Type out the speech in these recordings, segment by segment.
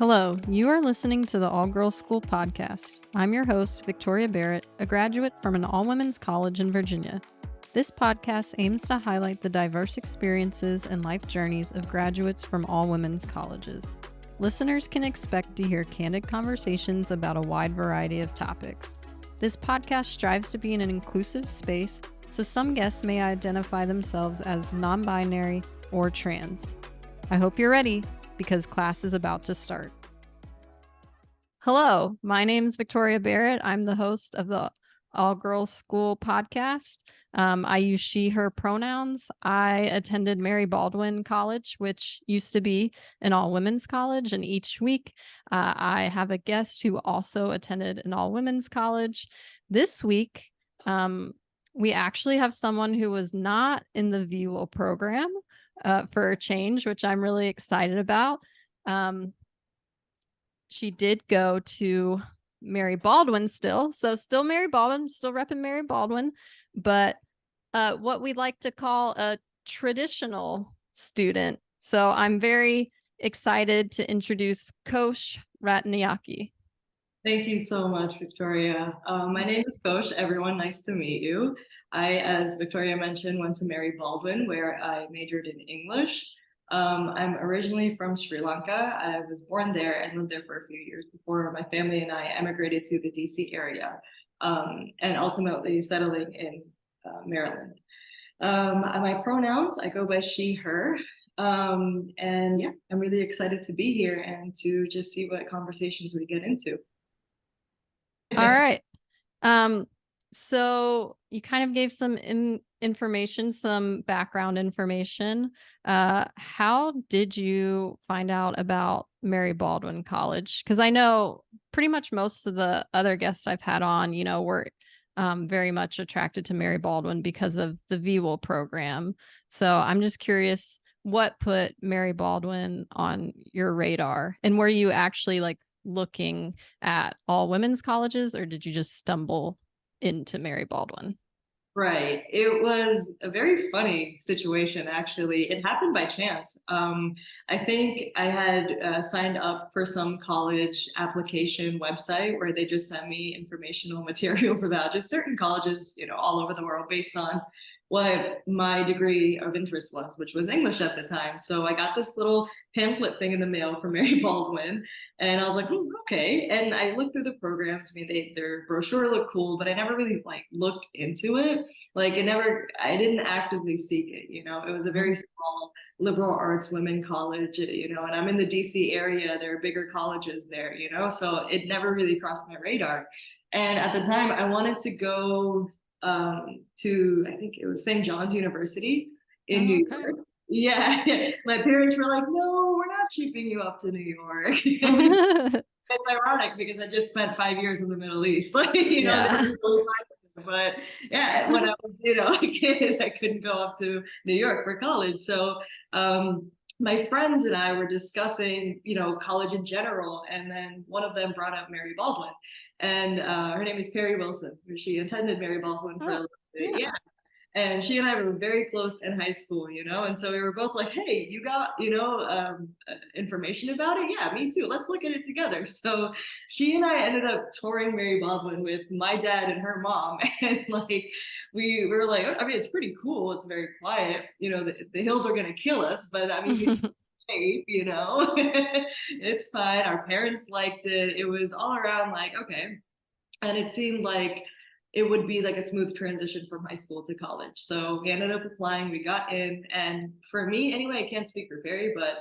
Hello, you are listening to the All Girls School podcast. I'm your host, Victoria Barrett, a graduate from an all-women's college in Virginia. This podcast aims to highlight the diverse experiences and life journeys of graduates from all-women's colleges. Listeners can expect to hear candid conversations about a wide variety of topics. This podcast strives to be in an inclusive space, so some guests may identify themselves as non-binary or trans. I hope you're ready, because class is about to start. Hello, my name is Victoria Barrett. I'm the host of the All Girls School podcast. I use she, her pronouns. I attended Mary Baldwin College, which used to be an all-women's college. And each week I have a guest who also attended an all-women's college. This week, we actually have someone who was not in the VWIL program for a change, which I'm really excited about. She did go to Mary Baldwin still Mary Baldwin, still repping Mary Baldwin, but what we like to call a traditional student. So I'm very excited to introduce Kosh Ratnayake. Thank you so much, Victoria. My name is Kosh. Everyone, nice to meet you. I, as Victoria mentioned, went to Mary Baldwin, where I majored in English. I'm originally from Sri Lanka. I was born there and lived there for a few years before my family and I emigrated to the DC area, and ultimately settling in Maryland. My pronouns, I go by she, her. And yeah, I'm really excited to be here and to just see what conversations we get into. All right. So you kind of gave some information, some background information. How did you find out about Mary Baldwin College? Because I know pretty much most of the other guests I've had on, were very much attracted to Mary Baldwin because of the VWIL program. So I'm just curious, what put Mary Baldwin on your radar? And were you actually looking at all women's colleges, or did you just stumble into Mary Baldwin? Right. It was a very funny situation, actually. It happened by chance. I think I had signed up for some college application website where they just sent me informational materials about just certain colleges, all over the world based on what my degree of interest was, which was English at the time. So I got this little pamphlet thing in the mail from Mary Baldwin, and I was like, okay. And I looked through the programs. I mean, their brochure looked cool, but I never really looked into it. I didn't actively seek it. It was a very small liberal arts women college, and I'm in the DC area. There are bigger colleges there, so it never really crossed my radar. And at the time, I wanted to go to, I think it was St. John's University in New York. Yeah, my parents were like, no, we're not shipping you up to New York. It's ironic because I just spent 5 years in the Middle East. Yeah. But yeah, when I was, a kid, I couldn't go up to New York for college. So my friends and I were discussing, college in general. And then one of them brought up Mary Baldwin. And her name is Perry Wilson. She attended Mary Baldwin for a little bit. Yeah. And she and I were very close in high school, and so we were both like, hey, you got, information about it? Yeah, me too. Let's look at it together. So she and I ended up touring Mary Baldwin with my dad and her mom. And we were like, I mean, it's pretty cool. It's very quiet. The hills are going to kill us, but I mean, shape, it's fine. Our parents liked it. It was all around okay. And it seemed like it would be a smooth transition from high school to college. So we ended up applying, we got in. And for me, anyway, I can't speak for Perry, but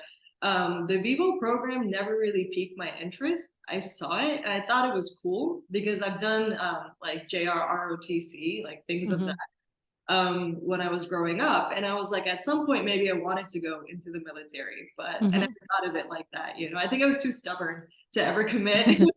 the VWIL program never really piqued my interest. I saw it and I thought it was cool because I've done JRROTC, things of that when I was growing up. And I was like, at some point, maybe I wanted to go into the military, but I never thought of it like that. I think I was too stubborn to ever commit,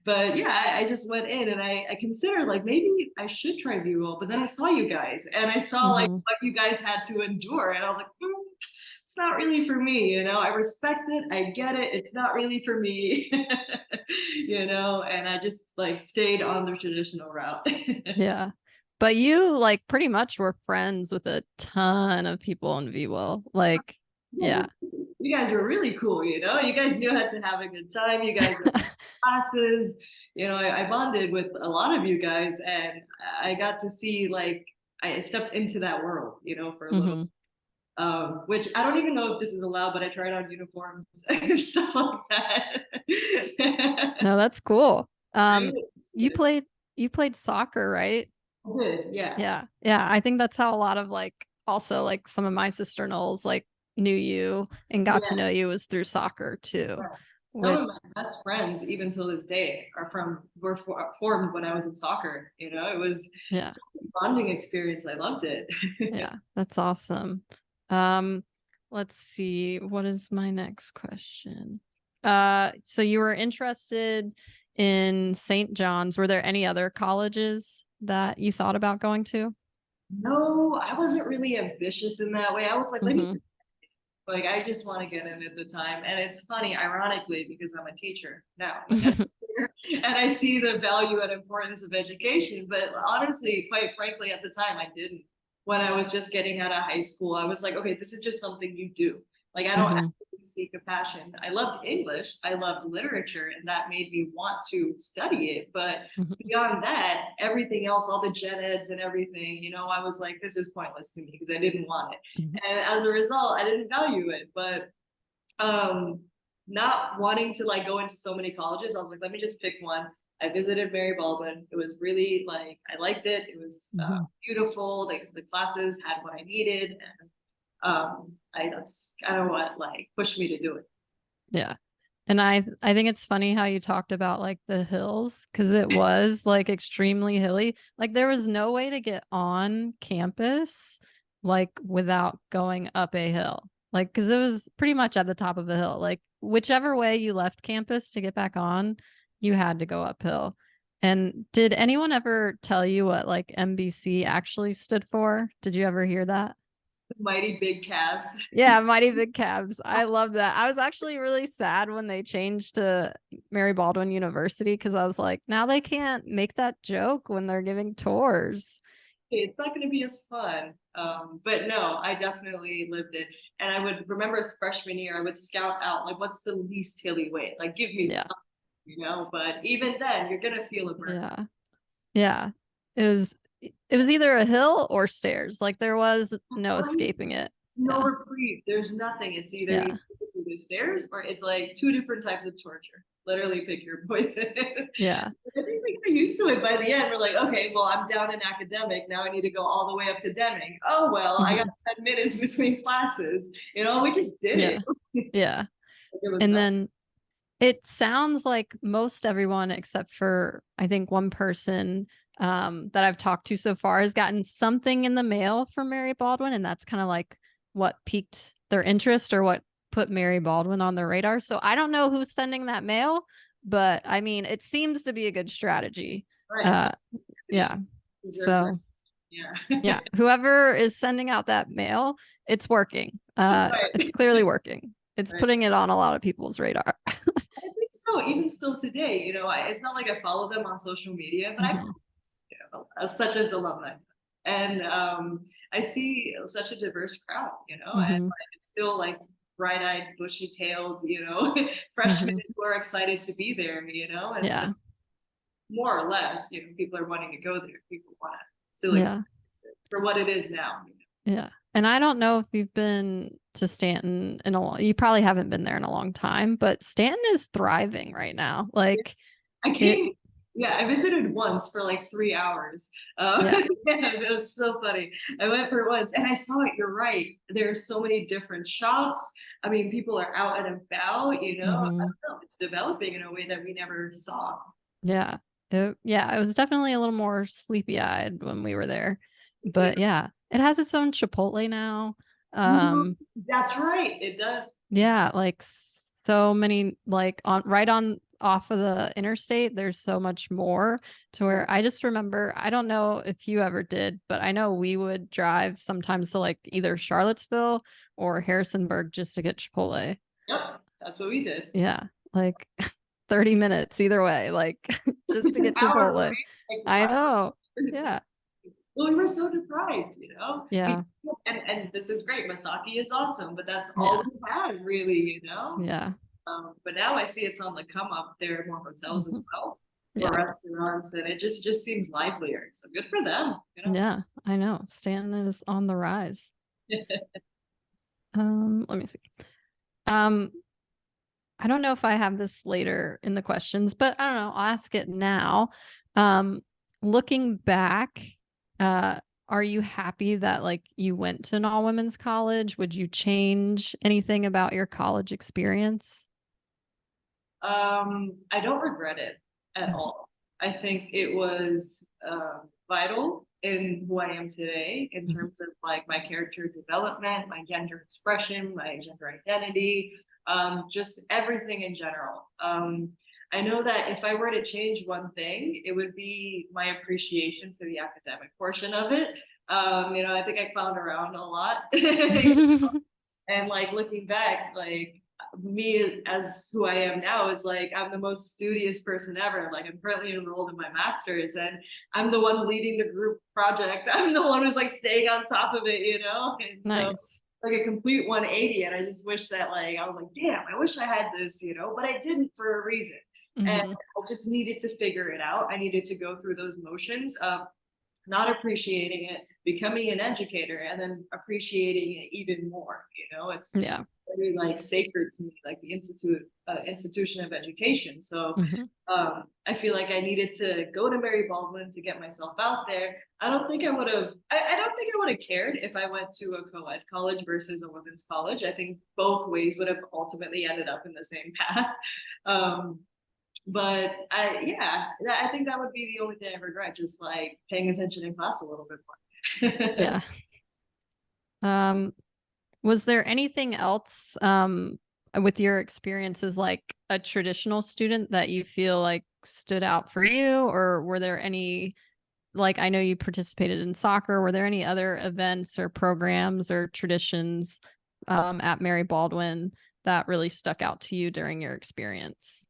but yeah, I just went in and I considered maybe I should try VWIL, but then I saw you guys and I saw what you guys had to endure. And I was like, it's not really for me, I respect it, I get it, it's not really for me. And I just stayed on the traditional route. Yeah. But you pretty much were friends with a ton of people in VWIL. Yeah. You guys were really cool, you know? You guys knew how to have a good time. You guys were classes. You know, I bonded with a lot of you guys, and I got to see, like, I stepped into that world, you know, for a little, Hmm. which I don't even know if this is allowed, but I tried on uniforms and stuff like that. No, that's cool. Right? You played you played soccer, right? Good, yeah. Yeah. Yeah. I think that's how a lot of like also like some of my sister Knowles like knew you and got to Yeah. know you was through soccer too. Yeah. Some With of my best friends, even till this day, were formed when I was in soccer. You know, it was yeah, such a bonding experience. I loved it. yeah, that's awesome. Um, let's see, what is my next question? So you were interested in St. John's. Were there any other colleges that you thought about going to? No, I wasn't really ambitious in that way. I was like, let me Mm-hmm. like I just want to get in at the time. And it's funny, ironically, because I'm a teacher now, like I'm and I see the value and importance of education. But honestly, quite frankly, at the time I didn't. When I was just getting out of high school, I was like, okay, this is just something you do. Like I don't Hmm. actually seek a passion. I loved English, I loved literature, and that made me want to study it. But Hmm. beyond that, everything else, all the gen eds and everything, you know, I was like, this is pointless to me because I didn't want it. And as a result, I didn't value it. But um, not wanting to like go into so many colleges, I was like, let me just pick one. I visited Mary Baldwin. It was really like I liked it. It was Hmm. beautiful. Like the classes had what I needed, and I that's kind of what like pushed me to do it. Yeah. And I think it's funny how you talked about like the hills because it was like extremely hilly. Like there was no way to get on campus like without going up a hill. Like because it was pretty much at the top of a hill. Like whichever way you left campus to get back on, you had to go uphill. And did anyone ever tell you what like MBC actually stood for? Did you ever hear that? Mighty big calves. Yeah, Mighty Big Cabs. I love that. I was actually really sad when they changed to Mary Baldwin University because I was like, now they can't make that joke when they're giving tours. It's not going to be as fun. But no, I definitely lived it. And I would remember as freshman year, I would scout out like, what's the least hilly way? Like, give me Yeah. something, you know. But even then, you're gonna feel a burn. Yeah. Yeah. It was either a hill or stairs. Like there was no Right? escaping it. No Yeah. reprieve. There's nothing. It's either you Yeah. go through the stairs or it's like two different types of torture. Literally pick your poison. Yeah. I think we got used to it by the end. We're like, okay, well, I'm down in academic. Now I need to go all the way up to Deming. Oh, well, I got Mhm. 10 minutes between classes. You know, we just did it. Yeah. Yeah. It was And not. then it sounds like most everyone, except for I think one person that I've talked to so far, has gotten something in the mail from Mary Baldwin, and that's kind of like what piqued their interest or what put Mary Baldwin on their radar. So I don't know who's sending that mail, but I mean, it seems to be a good strategy. Right. Uh, yeah. Deserve So yeah. yeah, whoever is sending out that mail, it's working. It's Right. clearly working. It's Right. putting it on a lot of people's radar. I think so. Even still today, you know, it's not like I follow them on social media, but I, Hmm. you know, such as alumni, and I see such a diverse crowd, you know, and Hmm. like, it's still like bright-eyed, bushy-tailed, you know, freshmen Hmm. who are excited to be there, you know, and so Yeah. more or less, you know, people are wanting to go there. People want to still Yeah. experience it for what it is now. You Yeah. And I don't know if you've been to Stanton in a long, you probably haven't been there in a long time, but Stanton is thriving right now. know? Like I it, came, yeah, I visited once for like 3 hours. yeah. Yeah, it was so funny. I went for it once and I saw it. You're right. There's so many different shops. I mean, people are out and about, you know. I Hmm. don't know. It's developing in a way that we never saw. Yeah. Yeah. It was definitely a little more sleepy eyed when we were there. It's even, But yeah, it has its own Chipotle now. Mhm. Um, That's right. It does. Yeah, like so many like on right on off of the interstate, there's so much more to Yeah. where I just remember, I don't know if you ever did, but I know we would drive sometimes to like either Charlottesville or Harrisonburg just to get Chipotle. Yep. That's what we did. Yeah, like 30 minutes either way, like just It's to an get hour for Chipotle. me. Like, I what? know. Yeah. Well, we were so deprived, you know. Yeah. And this is great. Masaki is awesome, but that's all Yeah. we had, really, you know. Yeah. But now I see it's on the come up. There are more hotels as Mhm. well, more Yeah. restaurants, and it just seems livelier. So good for them, you know. Yeah. I know. Stanton is on the rise. Let me see. Um, I don't know if I have this later in the questions, but I don't know. I'll ask it now. Um, Looking back, uh, are you happy that like you went to an all women's college? Would you change anything about your college experience? I don't regret it at Mhm. all. I think it was vital in who I am today in Mhm. terms of like my character development, my gender expression, my gender identity, just everything in general. I know that if I were to change one thing, it would be my appreciation for the academic portion of it. I think I clowned around a lot. And like looking back, like me as who I am now is like I'm the most studious person ever. Like I'm currently enrolled in my master's and I'm the one leading the group project. I'm the one who's like staying on top of it, you know? And so Nice. like a complete 180. And I just wish that like I was like, damn, I wish I had this, you know, but I didn't for a reason. And Hmm. I just needed to figure it out. I needed to go through those motions of not appreciating it, becoming an educator, and then appreciating it even more. You know, it's Yeah. very like sacred to me, like the institution of education. So Hmm. I feel like I needed to go to Mary Baldwin to get myself out there. I don't think I would have. I don't think I would have cared if I went to a co-ed college versus a women's college. I think both ways would have ultimately ended up in the same path. Um, but I think that would be the only thing I regret, just like paying attention in class a little bit more. Yeah. Um, was there anything else with your experience as like a traditional student that you feel like stood out for you, or were there any, like, I know you participated in soccer, were there any other events or programs or traditions at Mary Baldwin that really stuck out to you during your experience?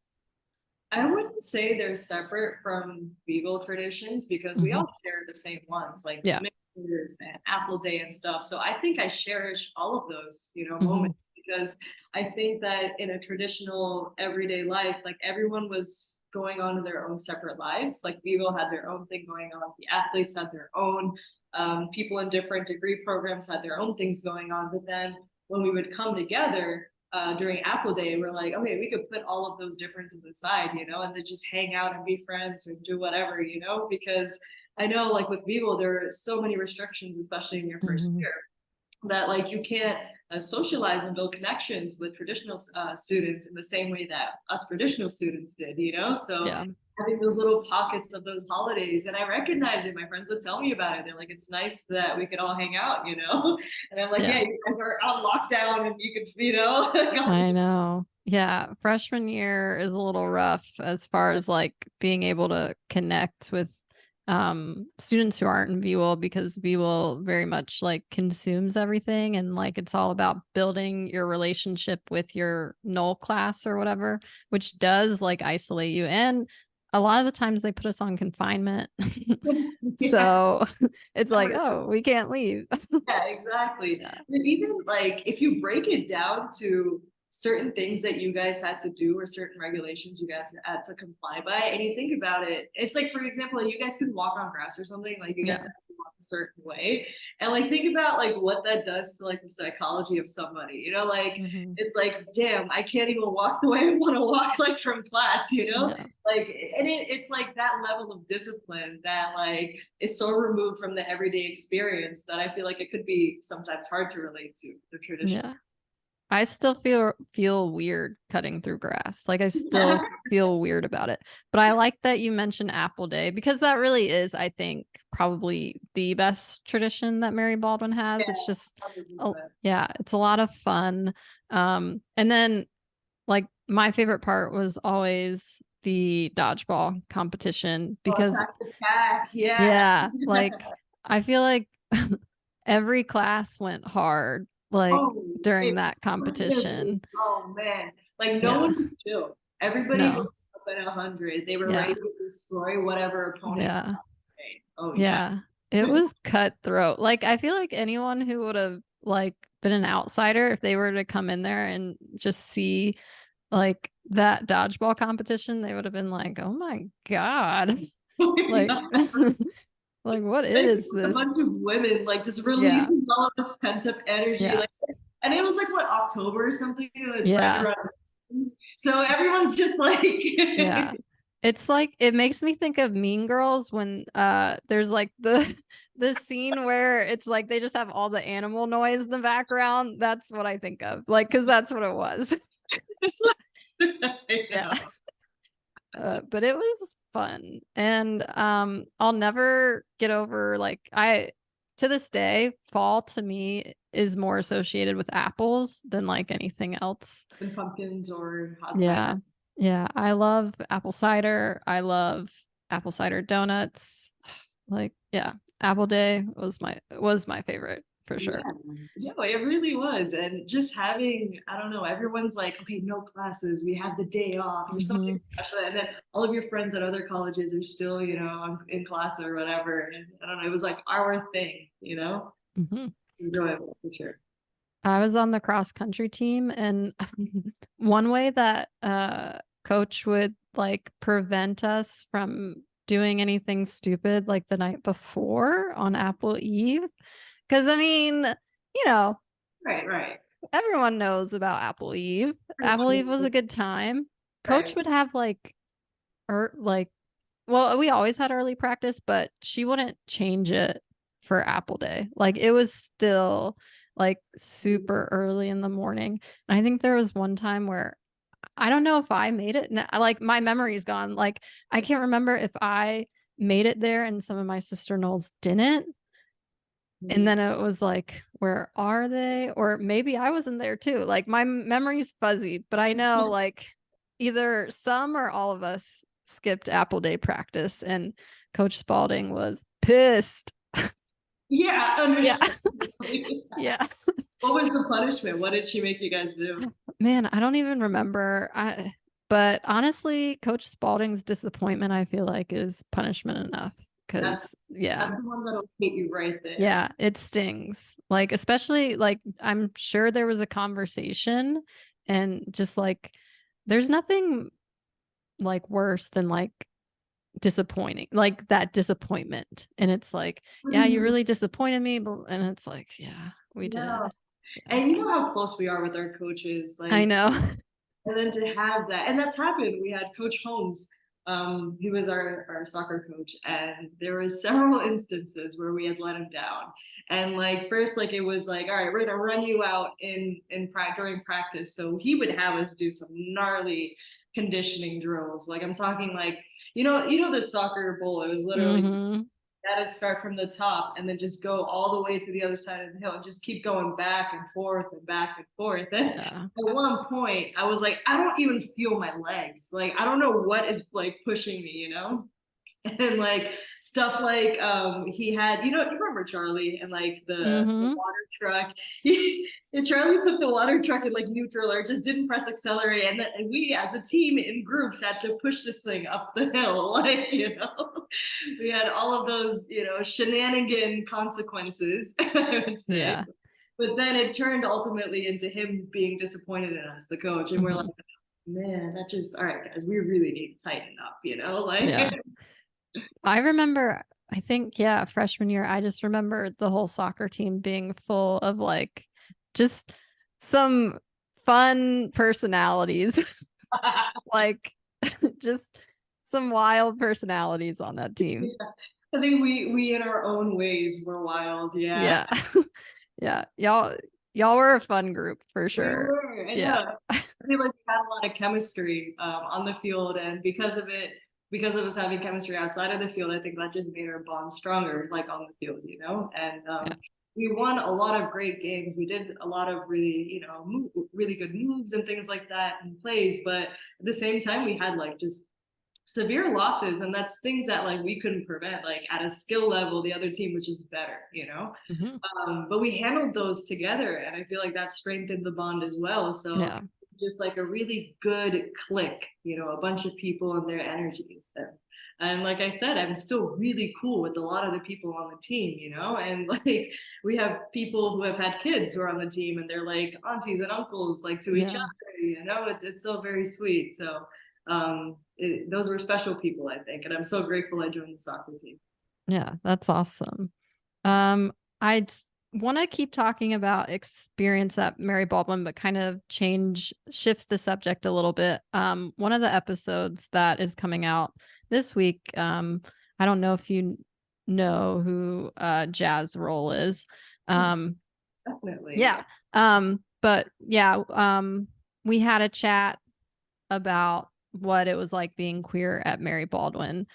I wouldn't say they're separate from Beagle traditions because we Hmm. all share the same ones, like Yeah. Mixers and Apple Day and stuff. So I think I cherish all of those, you know, Hmm. moments because I think that in a traditional everyday life, like everyone was going on in their own separate lives. Like Beagle had their own thing going on, the athletes had their own, people in different degree programs had their own things going on. But then when we would come together, during Apple Day, we're like, okay, we could put all of those differences aside, you know, and then just hang out and be friends or do whatever, you know, because I know like with Vivo, there are so many restrictions, especially in your first Hmm. year, that like you can't socialize and build connections with traditional students in the same way that us traditional students did, you know? So Yeah. having those little pockets of those holidays, and I recognize it. My friends would tell me about it. They're like, it's nice that we could all hang out, you know? And I'm like, Yeah. yeah, you guys are on lockdown and you could, you know, I know. Yeah, freshman year is a little rough as far as like being able to connect with students who aren't in VWIL, because VWIL very much like consumes everything, and like it's all about building your relationship with your null class or whatever, which does like isolate you. And a lot of the times they put us on confinement. yeah. So it's like, oh, we can't leave. Yeah, exactly. Yeah. And even like if you break it down to certain things that you guys had to do or certain regulations you guys had to comply by, and you think about it, it's like for example, you guys could walk on grass or something, like you guys Yeah. had to walk a certain way. And like think about like what that does to like the psychology of somebody, you know, like Hmm. it's like, damn, I can't even walk the way I want to walk like from class, you know? Yeah. Like and it's like that level of discipline that like is so removed from the everyday experience that I feel like it could be sometimes hard to relate to the tradition. Yeah. I still feel weird cutting through grass. Like I still feel weird about it. But I like that you mentioned Apple Day, because that really is, I think, probably the best tradition that Mary Baldwin has. Yeah, It's just, oh, 100%. yeah, it's a lot of fun. And then like my favorite part was always the dodgeball competition, Oh, because attack the pack. Yeah. yeah, like I feel like every class went hard like Oh, during it that really, competition. oh man. Like no Yeah. one was chill. Everybody No. was up at 100. They were ready Yeah. to destroy whatever opponent. Yeah. Oh yeah. Yeah. It was cutthroat. Like, I feel like anyone who would have like been an outsider, if they were to come in there and just see like that dodgeball competition, they would have been like, "Oh my God." Like, like what Like is a this? bunch of women like just Yeah. releasing all of this pent up energy, Yeah. like, and it was like what, October or something, it's right Yeah. around Christmas. So everyone's just like Yeah. It's like it makes me think of Mean Girls when there's like the the scene where it's like they just have all the animal noise in the background. That's what I think of. Like, because that's what it was. it's like, I Yeah. know. But it was fun. And I'll never get over like I to this day, fall to me is more associated with apples than like anything else. And pumpkins or hot cider. Yeah. Yeah. I love apple cider. I love apple cider donuts. Like, yeah, apple day was my favorite for Yeah, sure. no, it really was. And just having, I don't know, everyone's like, okay, no classes, we have the day off or something Hmm. special. And then all of your friends at other colleges are still, in class or whatever. And I don't know, it was like our thing, Hmm. enjoyable for sure. I was on the cross country team, and one way that coach would like prevent us from doing anything stupid like the night before on Apple Eve, because I mean, you know, Right, right. everyone knows about Apple Eve. Apple Eve was Everyone, a good time. Coach right. would have like like well, we always had early practice, but she wouldn't change it for Apple Day. Like it was still like super early in the morning. And I think there was one time where I don't know if I made it. Like my memory's gone. Like I can't remember if I made it there and some of my sister Knowles didn't. And then it was like, where are they? Or maybe I wasn't there too. Like my memory's fuzzy, but I know like either some or all of us skipped Apple Day practice, and Coach Spalding was pissed. Yeah, Yeah. understandably. Yeah. What was the punishment? What did she make you guys do? Man, I don't even remember. But honestly, Coach Spalding's disappointment, I feel like, is punishment enough. That's Because yeah. that's the one that'll hit you right there. Yeah, it stings. Like, especially like I'm sure there was a conversation, and just like there's nothing like worse than like disappointing, like that disappointment. And it's like, What do yeah, you you mean? really disappointed me, but and it's like, yeah, we No. did. Yeah. And you know how close we are with our coaches, I like, know. and then to have that, and that's happened. We had Coach Holmes, he was our soccer coach, and there was several instances where we had let him down. And like first, like it was like, all right, we're gonna run you out during practice. So he would have us do some gnarly conditioning drills. Like I'm talking like, the soccer bowl. It was literally Hmm. got to start from the top and then just go all the way to the other side of the hill and just keep going back and forth and back and forth. And Yeah. at one point, I was like, I don't even feel my legs. Like, I don't know what is like pushing me. And like stuff like he had, you remember Charlie and like the Hmm. water truck. And Charlie put the water truck in like neutral or just didn't press accelerate, and then we as a team in groups had to push this thing up the hill. Like, we had all of those, shenanigan consequences, I would say. Yeah. But then it turned ultimately into him being disappointed in us, the coach, and we're like, Hmm. man, that just, all right, guys, we really need to tighten up, like. Yeah. I remember, I think, yeah, freshman year, I just remember the whole soccer team being full of like just some fun personalities, like just some wild personalities on that team. Yeah. I think we in our own ways were wild. Yeah, Yeah. Yeah. Y'all were a fun group for we sure. were. I Yeah. know. I feel like we had a lot of chemistry on the field, and because of us having chemistry outside of the field, I think that just made our bond stronger, like on the field. And Yeah. we won a lot of great games. We did a lot of really, really good moves and things like that and plays. But at the same time, we had like just severe losses, and that's things that like we couldn't prevent. Like at a skill level, the other team was just better. Hmm. But we handled those together, and I feel like that strengthened the bond as well. So Yeah. just like a really good click, a bunch of people and their energies. And And like I said, I'm still really cool with a lot of the people on the team, you know, and like we have people who have had kids who are on the team and they're like aunties and uncles like to each Yeah. other, you know, it's so very sweet. So those were special people, I think, and I'm so grateful I joined the soccer team. Yeah, that's awesome. I want to keep talking about experience at Mary Baldwin, but kind of shift the subject a little bit. One of the episodes that is coming out this week, I don't know if you know who Jazz Roll is. Um, Definitely. yeah. But yeah, we had a chat about what it was like being queer at Mary Baldwin.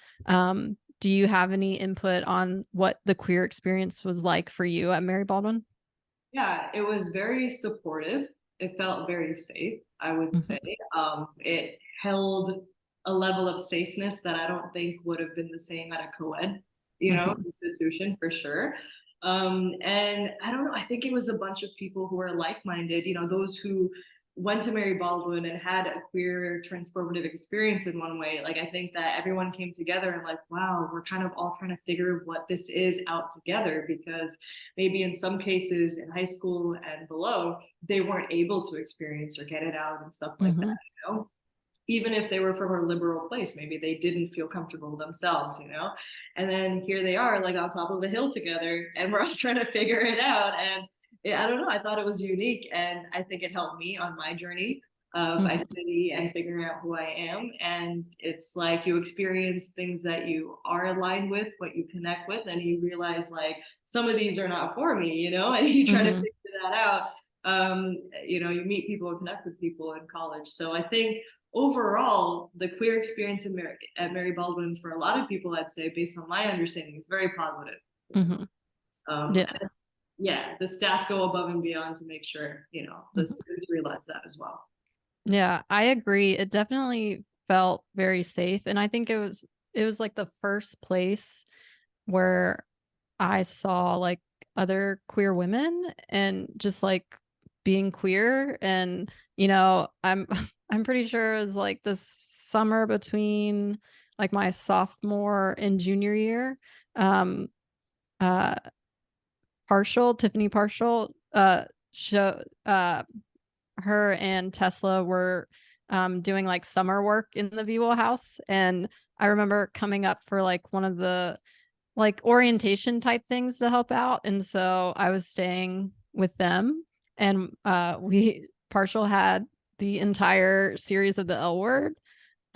Do you have any input on what the queer experience was like for you at Mary Baldwin? Yeah, it was very supportive. It felt very safe, I would say. Mhm. It held a level of safeness that I don't think would have been the same at a co-ed, you know, Mhm. institution for sure. And I don't know, I think it was a bunch of people who are like-minded, you know, those who went to Mary Baldwin and had a queer transformative experience in one way. Like I think that everyone came together and like, wow, we're kind of all trying to figure what this is out together, because maybe in some cases in high school and below, they weren't able to experience or get it out and stuff like that, Mhm. you know? Even if they were from a liberal place, maybe they didn't feel comfortable themselves, you know? And then here they are, like on top of a hill together, and we're all trying to figure it out. And I don't know, I thought it was unique. And I think it helped me on my journey of Mhm. identity and figuring out who I am. And it's like you experience things that you are aligned with, what you connect with, and you realize like some of these are not for me, you know, and you try to Mhm. figure that out. You know, you meet people and connect with people in college. So I think overall, the queer experience at Mary Baldwin for a lot of people, I'd say, based on my understanding, is very positive. Mhm. Yeah. And yeah, the staff go above and beyond to make sure, you know, the Mhm. students realize that as well. Yeah, I agree. It definitely felt very safe, and I think it was like the first place where I saw like other queer women and just like being queer. And I'm I'm pretty sure it was like the summer between like my sophomore and junior year. Um uh Tiffany Partial show her and Tesla were doing like summer work in the VWIL house. And I remember coming up for like one of the like orientation type things to help out. And so I was staying with them, and we partial had the entire series of the L word.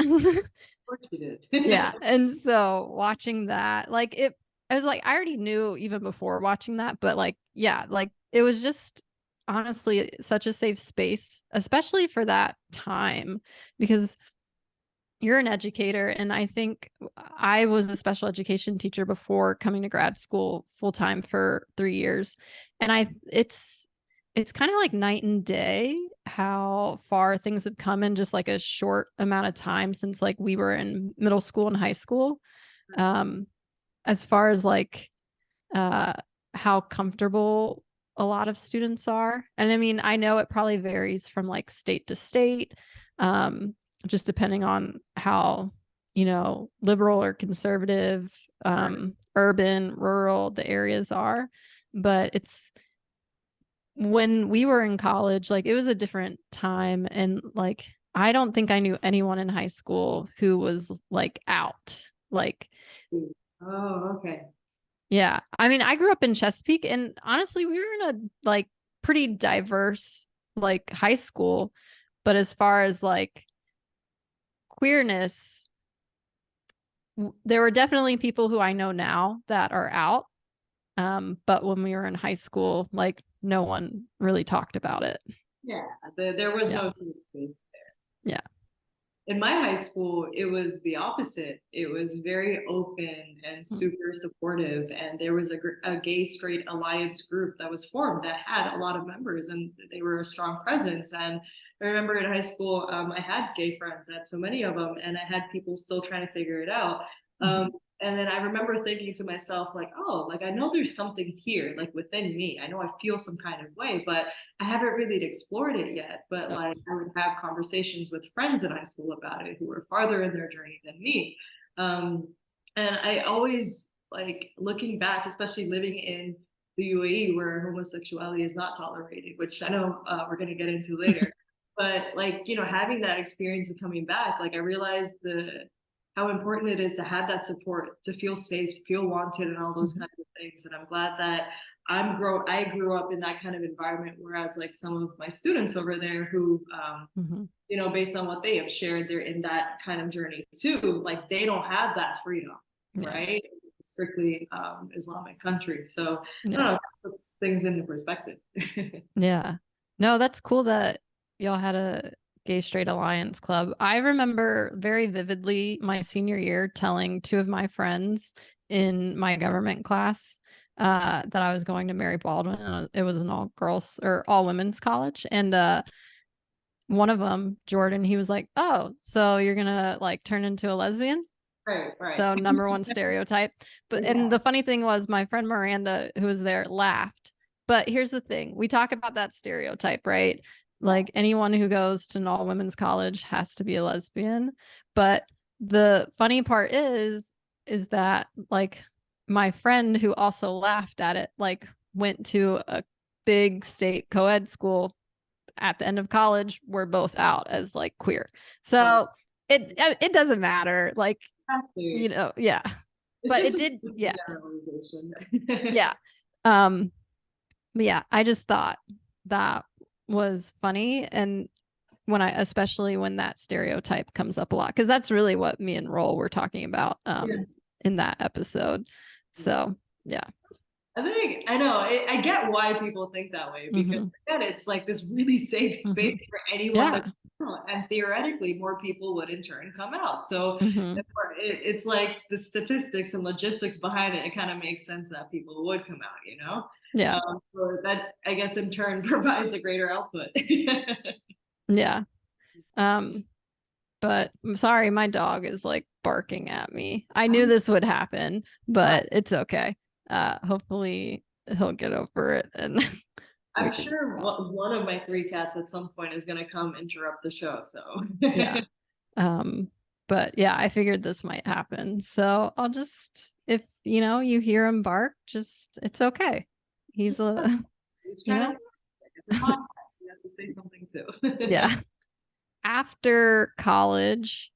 Of course you did. Yeah. And so watching that, like I was like, I already knew even before watching that, but like, yeah, like it was just honestly such a safe space, especially for that time, because you're an educator. And I think I was a special education teacher before coming to grad school full time for 3 years. And it's kind of like night and day how far things have come in just like a short amount of time since like we were in middle school and high school. Um, as far as like uh how comfortable a lot of students are. And I mean, I know it probably varies from like state to state, um, just depending on how, liberal or conservative, urban, rural the areas are. But it's when we were in college, like it was a different time. And like, I don't think I knew anyone in high school who was like out. Like, Oh, okay. yeah. I mean, I grew up in Chesapeake, and honestly, we were in a like pretty diverse like high school, but as far as like queerness, there were definitely people who I know now that are out. But when we were in high school, like no one really talked about it. Yeah, there was Yeah. no safe space. Yeah. In my high school, it was the opposite. It was very open and super supportive. And there was a gay straight alliance group that was formed that had a lot of members, and they were a strong presence. And I remember in high school, I had gay friends, I had so many of them, and I had people still trying to figure it out. Um, Mm-hmm. and then I remember thinking to myself, like, oh, like I know there's something here, like within me. I know I feel some kind of way, but I haven't really explored it yet. But like I would have conversations with friends in high school about it who were farther in their journey than me. And I always, like, looking back, especially living in the UAE where homosexuality is not tolerated, which I know we're going to get into later. But like, having that experience of coming back, like I realized how important it is to have that support, to feel safe, to feel wanted, and all those Mhm. kinds of things. And I'm glad that I grew up in that kind of environment, whereas like some of my students over there who Mhm. based on what they have shared, they're in that kind of journey too. Like they don't have that freedom, Yeah. right? It's strictly Islamic country. So I don't Yeah. know, that puts things into perspective. Yeah. No, that's cool that y'all had a gay straight alliance club. I remember very vividly my senior year telling two of my friends in my government class that I was going to Mary Baldwin. And it was an all girls or all women's college. And one of them, Jordan, he was like, "Oh, so you're gonna like turn into a lesbian?" Right, right. So number one stereotype. But Yeah. and the funny thing was my friend Miranda, who was there, laughed. But here's the thing. We talk about that stereotype, right? Like anyone who goes to an all women's college has to be a lesbian. But the funny part is that like my friend who also laughed at it, like went to a big state co-ed school at the end of college. We're both out as like queer. Well, So it doesn't matter. Like exactly. yeah. It's But it just a did, yeah, generalization. yeah. Um, but yeah, I just thought that was funny. And especially when that stereotype comes up a lot, because that's really what me and Roll were talking about Yeah. in that episode. So yeah. I think I know. I get why people think that way because Mm-hmm. again, it's like this really safe Mm-hmm. space for anyone to Yeah. come out, and theoretically, more people would in turn come out. So Mm-hmm. it's like the statistics and logistics behind it. It kind of makes sense that people would come out. Yeah. So that I guess in turn provides a greater output. Yeah. Um, but I'm sorry, my dog is like barking at me. I knew this would happen, but it's okay. Hopefully he'll get over it and we I'm can sure talk. one of my three cats at some point is going to come interrupt the show. So Yeah. Um, but yeah, I figured this might happen. So I'll just, if you hear him bark, just it's okay. He's a, he's you trying to know, say something. It's a podcast. He has to say something too. yeah. After college,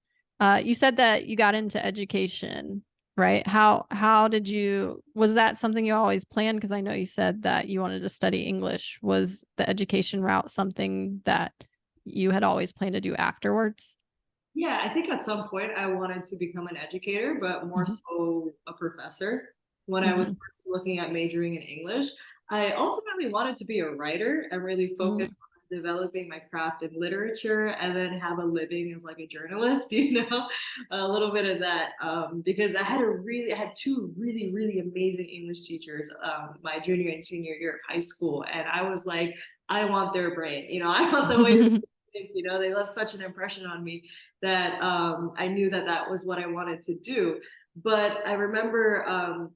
you said that you got into education, right? How did you, was that something you always planned? Because I know you said that you wanted to study English. Was the education route something that you had always planned to do afterwards? Yeah, I think at some point I wanted to become an educator, but more Hmm. so a professor. When I was Hmm. first looking at majoring in English, I ultimately wanted to be a writer and really focus on developing my craft in literature and then have a living as like a journalist, a little bit of that. Because I had two really, really amazing English teachers my junior and senior year of high school. And I was like, I want their brain, I want the way they think, they left such an impression on me that I knew that that was what I wanted to do. But I remember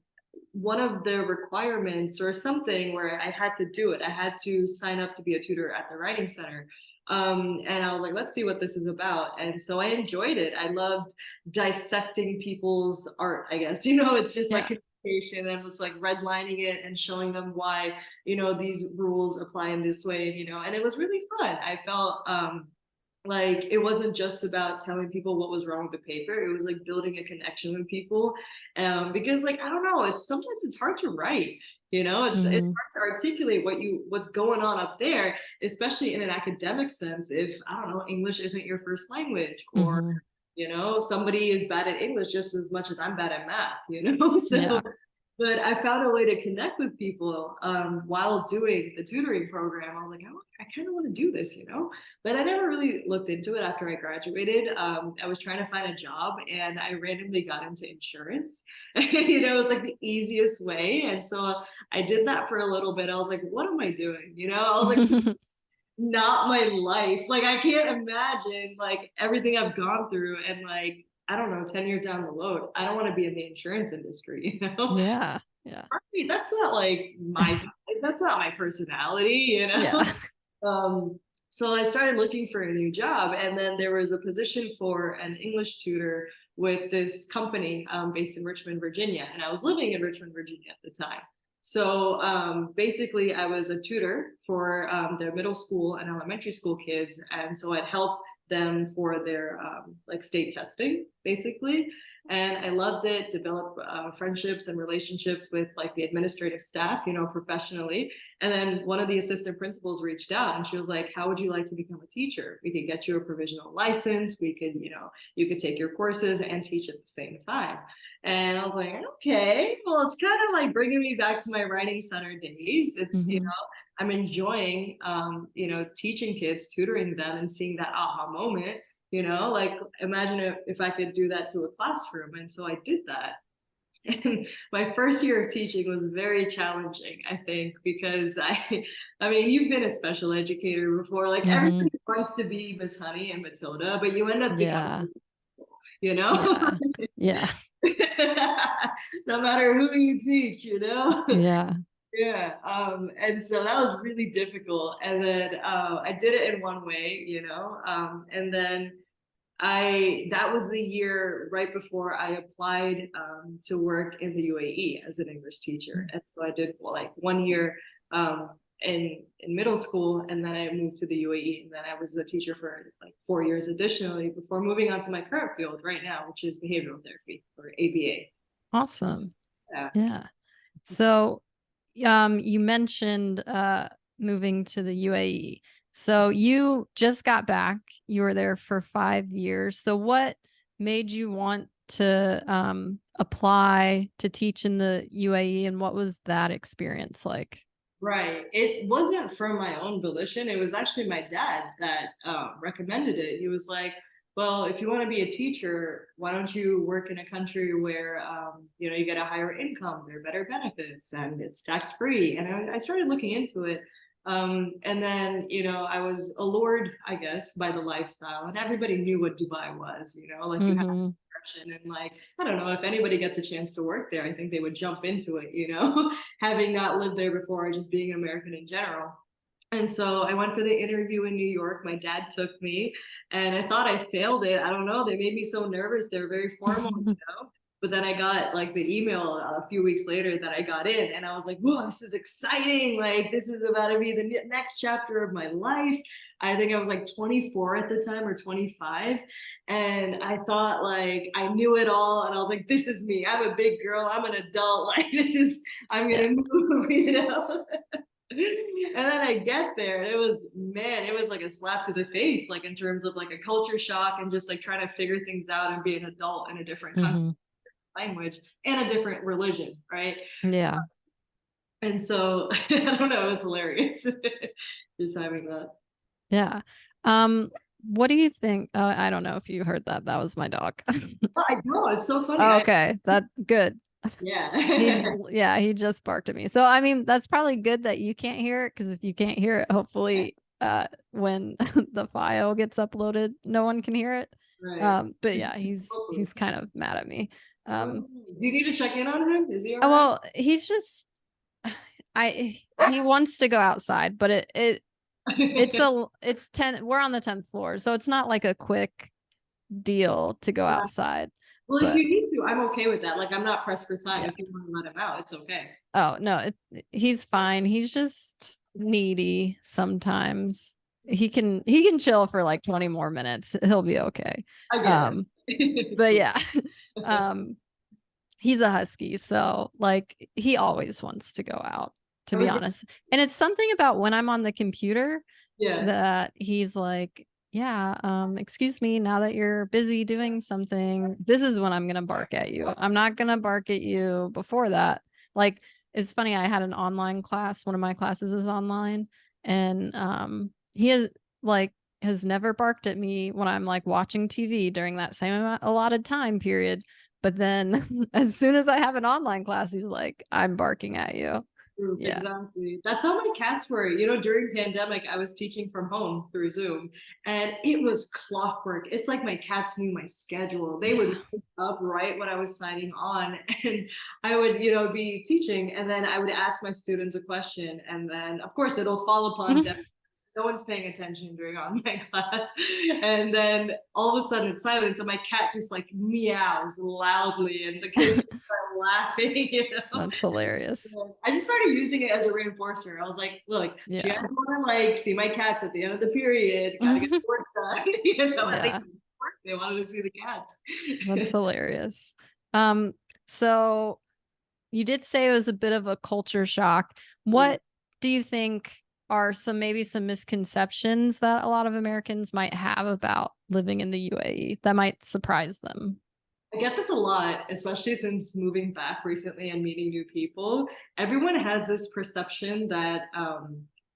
one of the requirements or something where I had to do it. I had to sign up to be a tutor at the Writing Center. And I was like, let's see what this is about. And so I enjoyed it. I loved dissecting people's art, I guess. It's just like Yeah. communication and it's like redlining it and showing them why, these rules apply in this way, and it was really fun. I felt like it wasn't just about telling people what was wrong with the paper. It was like building a connection with people because like I don't know, it's sometimes it's hard to write, it's Hmm. hard to articulate what's going on up there, especially in an academic sense, if I don't know, English isn't your first language, or Hmm. somebody is bad at English just as much as I'm bad at math. So Yeah. but I found a way to connect with people while doing the tutoring program. I was like, I kind of want to do this, but I never really looked into it after I graduated. I was trying to find a job and I randomly got into insurance. It was like the easiest way. And so I did that for a little bit. I was like, what am I doing? I was like, this is not my life. Like, I can't imagine like everything I've gone through and like, I don't know, 10 years down the road, I don't want to be in the insurance industry. Yeah. Yeah. That's not like that's not my personality. Yeah. Um, so I started looking for a new job, and then there was a position for an English tutor with this company based in Richmond, Virginia, and I was living in Richmond, Virginia at the time. So basically, I was a tutor for their middle school and elementary school kids, and so I'd help them for their like state testing, basically. And I loved it. Developed friendships and relationships with like the administrative staff, you know, professionally. And then one of the assistant principals reached out, and she was like, "How would you like to become a teacher? We could get you a provisional license. We could, you know, you could take your courses and teach at the same time." And I was like, "Okay, well, it's kind of like bringing me back to my writing center days. It's, you know, I'm enjoying, you know, teaching kids, tutoring them, and seeing that aha moment. You know, like imagine if I could do that to a classroom." And so I did that. And my first year of teaching was very challenging, I think, because I mean, you've been a special educator before. Like Mm-hmm. everybody wants to be Miss Honey and Matilda, but you end up Yeah. becoming, you know, Yeah. Yeah. no matter who you teach, you know. Yeah. Yeah. And so that was really difficult. And then I did it in one way, you know, and then that was the year right before I applied to work in the UAE as an English teacher. And so I did like 1 year in middle school, and then I moved to the UAE, and then I was a teacher for like 4 years additionally before moving on to my current field right now, which is behavioral therapy or ABA. Awesome. Yeah. Yeah. So, you mentioned moving to the UAE. So you just got back. You were there for 5 years. So what made you want to apply to teach in the UAE, and what was that experience like? Right. It wasn't from my own volition. It was actually my dad that recommended it. He was like, "Well, if you want to be a teacher, why don't you work in a country where you know, you get a higher income, there are better benefits, and it's tax free." And I started looking into it. And then, you know, I was allured, I guess, by the lifestyle, and everybody knew what Dubai was. You know, like you had Mm-hmm. and like I don't know if anybody gets a chance to work there, I think they would jump into it, you know, having not lived there before, just being an American in general. And so I went for the interview in New York. My dad took me, and I thought I failed it. I don't know, they made me so nervous. They were very formal, you know. But then I got like the email a few weeks later that I got in, and I was like, "Whoa, this is exciting! Like this is about to be the next chapter of my life." I think I was like 24 at the time or 25, and I thought like I knew it all, and I was like, "This is me. I'm a big girl. I'm an adult. Like this is I'm Yeah. gonna move," you know. And then I get there, and it was, man, it was like a slap to the face, like in terms of like a culture shock and just like trying to figure things out and be an adult in a different country, Mm-hmm. language, and a different religion, right? Yeah. And so I don't know, it was hilarious just having that. Yeah. What do you think? I don't know if you heard that. That was my dog. Oh, I know, it's so funny. Oh, okay. That good. Yeah. He just barked at me. So I mean, that's probably good that you can't hear it, because if you can't hear it, hopefully when the file gets uploaded, no one can hear it. Right. But yeah, he's kind of mad at me. Do you need to check in on him? Is he all right? Well, he's just he wants to go outside, but it's 10, we're on the 10th floor, so it's not like a quick deal to go Yeah. outside. Well, if But you need to, I'm okay with that. Like, I'm not pressed for time. yeah. If you want to let him out, it's okay. Oh, no, he's fine. He's just needy sometimes. He can chill for like 20 more minutes. He'll be okay. I get it. But yeah. Um he's a husky, so like he always wants to go out, to I be was, honest. And it's something about when I'm on the computer yeah. that he's like, "Yeah, excuse me, now that you're busy doing something, this is when I'm gonna bark at you. I'm not gonna bark at you before that." Like, it's funny, I had an online class, one of my classes is online, and he has never barked at me when I'm like watching TV during that same allotted time period. But then as soon as I have an online class, he's like, "I'm barking at you." Yeah. Exactly. That's how my cats were. You know, during pandemic, I was teaching from home through Zoom, and it was clockwork. It's like my cats knew my schedule. They would Yeah. wake up right when I was signing on, and I would, you know, be teaching, and then I would ask my students a question, and then of course it'll fall upon deaf no one's paying attention during online class. And then all of a sudden it's silence, and my cat just like meows loudly, and the kids start laughing, you know. That's hilarious. I just started using it as a reinforcer. I was like, look, if you Yeah. guys want to like see my cats at the end of the period, gotta get the work done. You know, and they Yeah. work. They wanted to see the That's cats. hilarious. So you did say it was a bit of a culture shock. What do you think are maybe some misconceptions that a lot of Americans might have about living in the UAE that might surprise them? I get this a lot, especially since moving back recently and meeting new people. Everyone has this perception that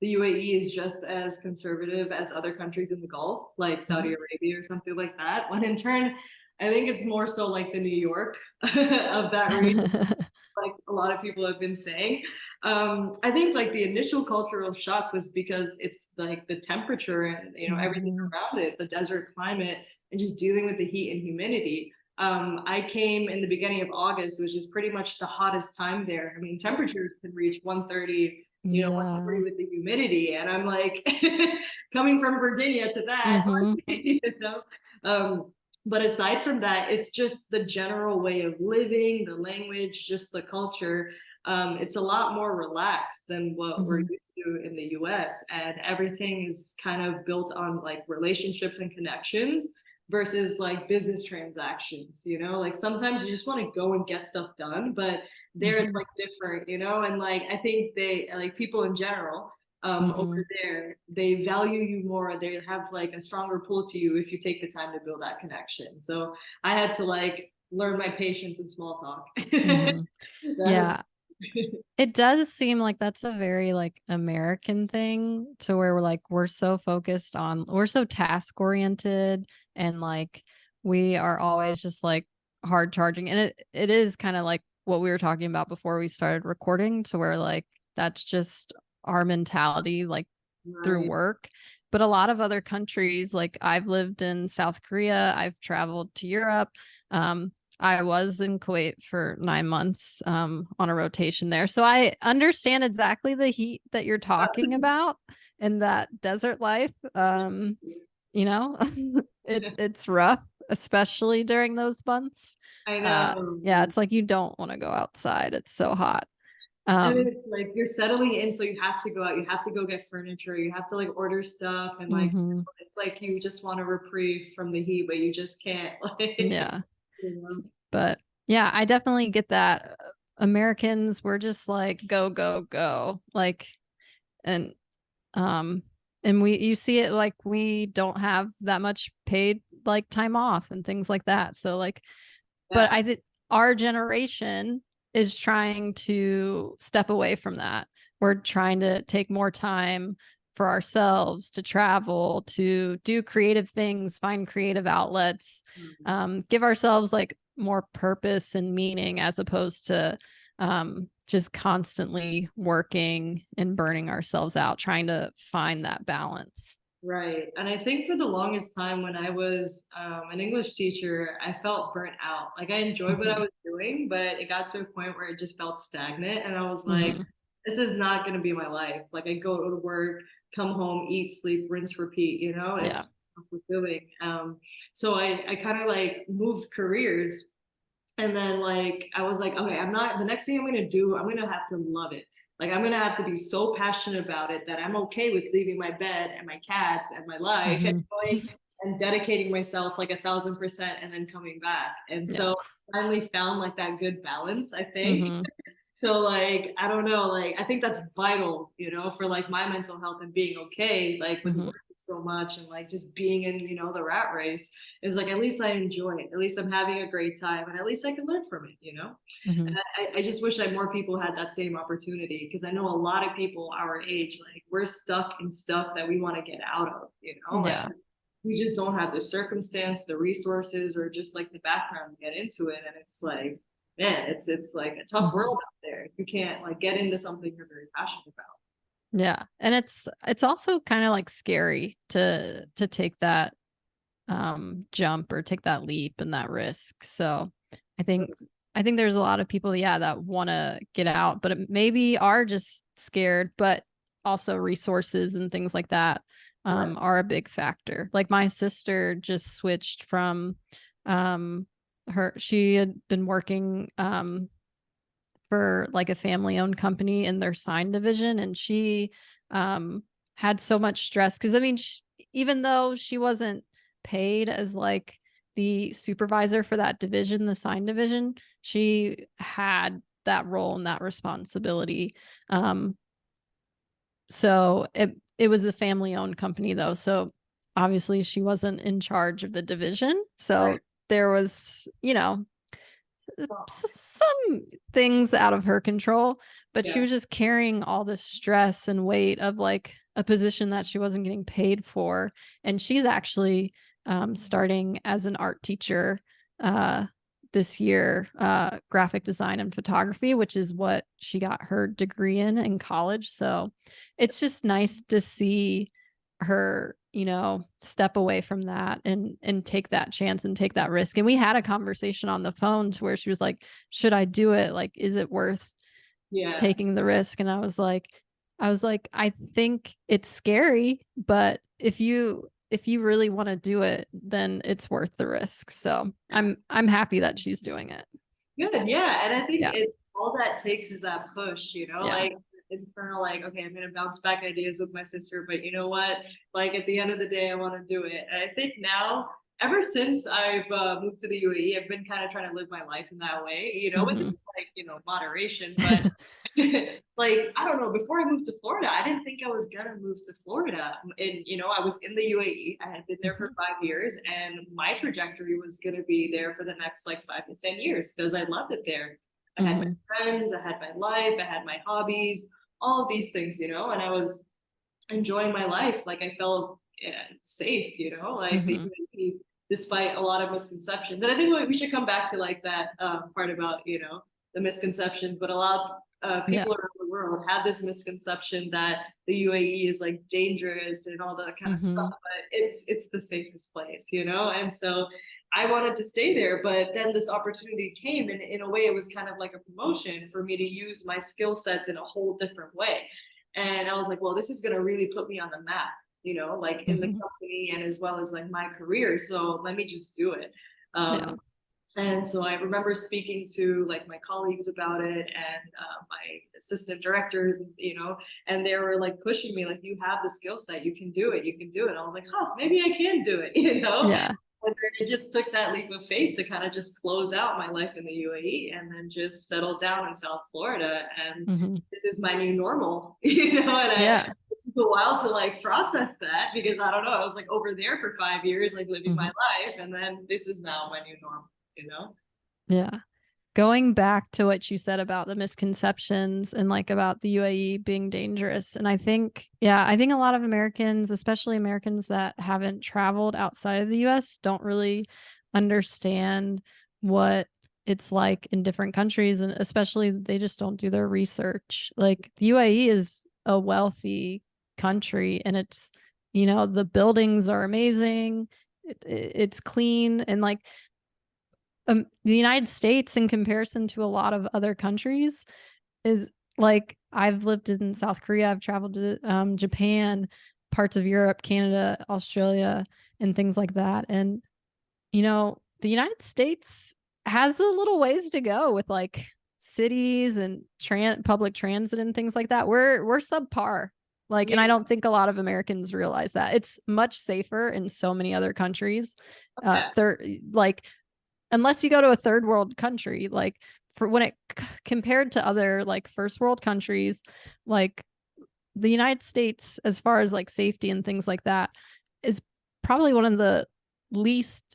the UAE is just as conservative as other countries in the Gulf, like Saudi Mhm. Arabia or something like that. When in turn, I think it's more so like the New York of that region, like a lot of people have been saying. I think like the initial cultural shock was because it's like the temperature and everything Mhm. around it, the desert climate, and just dealing with the heat and humidity. I came in the beginning of August, which is pretty much the hottest time there. I mean, temperatures can reach 130, Yeah. 140 with the humidity. And I'm like, coming from Virginia to that, Mhm. you know? But aside from that, it's just the general way of living, the language, just the culture. It's a lot more relaxed than what we're Mhm. used to in the US. And everything is kind of built on like relationships and connections versus like business transactions, like sometimes you just want to go and get stuff done, but there it's Mhm. like different, and like I think they like people in general over Mhm. there, they value you more, they have like a stronger pull to you if you take the time to build that connection. So I had to like learn my patience and small talk. Mhm. That is Yeah. It does seem like that's a very like American thing to where we're so focused on we're so task oriented and like we are always just like hard charging and it is kind of like what we were talking about before we started recording to where like that's just our mentality like through right. work. But a lot of other countries, like I've lived in South Korea, I've traveled to Europe. Um, I was in Kuwait for 9 months on a rotation there. So I understand exactly the heat that you're talking about and that desert life. You know, it's rough, especially during those months. I know. Yeah, it's like you don't want to go outside. It's so hot. And then Um, it's like you're settling in, so you have to go out, you have to go get furniture, you have to like order stuff, and like mhm, it's like you just want a reprieve from the heat, but you just can't like yeah. you know. But yeah, I definitely get that. Americans, we're just like go, go, go. Like and um and we you see it like we don't have that much paid like time off and things like that. So like but Yeah. I think our generation is trying to step away from that. We're trying to take more time for ourselves to travel, to do creative things, find creative outlets, Mhm. give ourselves like more purpose and meaning as opposed to just constantly working and burning ourselves out, trying to find that balance. Right. And I think for the longest time when I was an English teacher, I felt burnt out. Like I enjoyed what I Mm-hmm. was doing, but it got to a point where it just felt stagnant. And I was like, Mm-hmm. this is not going to be my life. Like I go to work, come home, eat, sleep, rinse, repeat, Yeah. it's fulfilling. So I kind of like moved careers. And then like I was like, okay, I'm not the next thing I'm gonna do, I'm gonna have to love it. Like I'm gonna have to be so passionate about it that I'm okay with leaving my bed and my cats and my life and Mm-hmm. going and dedicating myself like 1,000% and then coming back. And Yeah. so I finally found like that good balance, I think. Mm-hmm. So like I don't know, like I think that's vital, for like my mental health and being okay, like with Mm-hmm. working so much and like just being in, the rat race is like at least I enjoy it. At least I'm having a great time and at least I can learn from it. Mm-hmm. And I just wish that more people had that same opportunity because I know a lot of people our age, like we're stuck in stuff that we want to get out of. And Yeah. we just don't have the circumstance, the resources, or just like the background to get into it. And it's like, man, it's like a tough Mm-hmm. world out there. You can't like get into something you're very passionate about. Yeah. And it's also kind of like scary to take that jump or take that leap and that risk. So I think I think there's a lot of people, yeah, that want to get out, but maybe are just scared. But also resources and things like that Right. are a big factor. Like my sister just switched from she had been working for like a family owned company in their sign division, and she had so much stress because I mean even though she wasn't paid as like the supervisor for that division, the sign division, she had that role and that responsibility. So it was a family owned company though, so obviously she wasn't in charge of the division, so Right. there was, some things out of her control, but she Yeah. was just carrying all this stress and weight of like a position that she wasn't getting paid for. And she's actually starting as an art teacher uh, this year, graphic design and photography, which is what she got her degree in college. So it's just nice to see her, step away from that and take that chance and take that risk. And we had a conversation on the phone to where she was like, should I do it? Like, is it worth Yeah. taking the risk? And I was like, I think it's scary, but if you really want to do it, then it's worth the risk. So I'm happy that she's doing it. Good, yeah. And I think Yeah. it all that takes is that push, Yeah. like internal, like, okay, I'm gonna bounce back ideas with my sister, but you know what? Like at the end of the day, I want to do it. And I think now, ever since I've moved to the UAE, I've been kind of trying to live my life in that way, with Hmm. like, moderation. But like, I don't know, before I moved to Florida, I didn't think I was gonna move to Florida. And I was in the UAE. I had been there for Hmm. 5 years, and my trajectory was gonna be there for the next like 5 to 10 years because I loved it there. I had my Hmm. friends, I had my life, I had my hobbies, all of these things, and I was enjoying my life. Like I felt safe, like the Hmm. UAE, despite a lot of misconceptions. And I think we should come back to like that part about the misconceptions. But a lot of Yeah. people around the world have this misconception that the UAE is like dangerous and all that kind of stuff. Hmm. But it's the safest place, And so I wanted to stay there, but then this opportunity came, and in a way, it was kind of like a promotion for me to use my skill sets in a whole different way. And I was like, well, this is going to really put me on the map, like in the Hmm. company and as well as like my career. So let me just do it. Yeah. And so I remember speaking to like my colleagues about it, and my assistant directors, and they were like pushing me, like, you have the skill set, you can do it, you can do it. And I was like, huh, maybe I can do it, Yeah. And then it just took that leap of faith to kind of just close out my life in the UAE and then just settle down in South Florida. And Hmm. this is my new normal, and Yeah. it took a while to like process that because I don't know, I was like over there for 5 years, like living my Hmm. life. And then this is now my new normal, Yeah. Going back to what you said about the misconceptions and like about the UAE being dangerous. And I think a lot of Americans, especially Americans that haven't traveled outside of the US, don't really understand what it's like in different countries. And especially they just don't do their research. Like the UAE is a wealthy country, and the buildings are amazing. It's clean, and like the United States, in comparison to a lot of other countries, is like I've lived in South Korea, I've traveled to Japan, parts of Europe, Canada, Australia, and things like that. And the United States has a little ways to go with like cities and public transit and things like that. We're subpar. Like, and yeah. I don't think a lot of Americans realize that it's much safer in so many other countries. Yeah. They're like unless you go to a third world country, like for when it compared to other like first world countries, like the United States, as far as like safety and things like that, is probably one of the least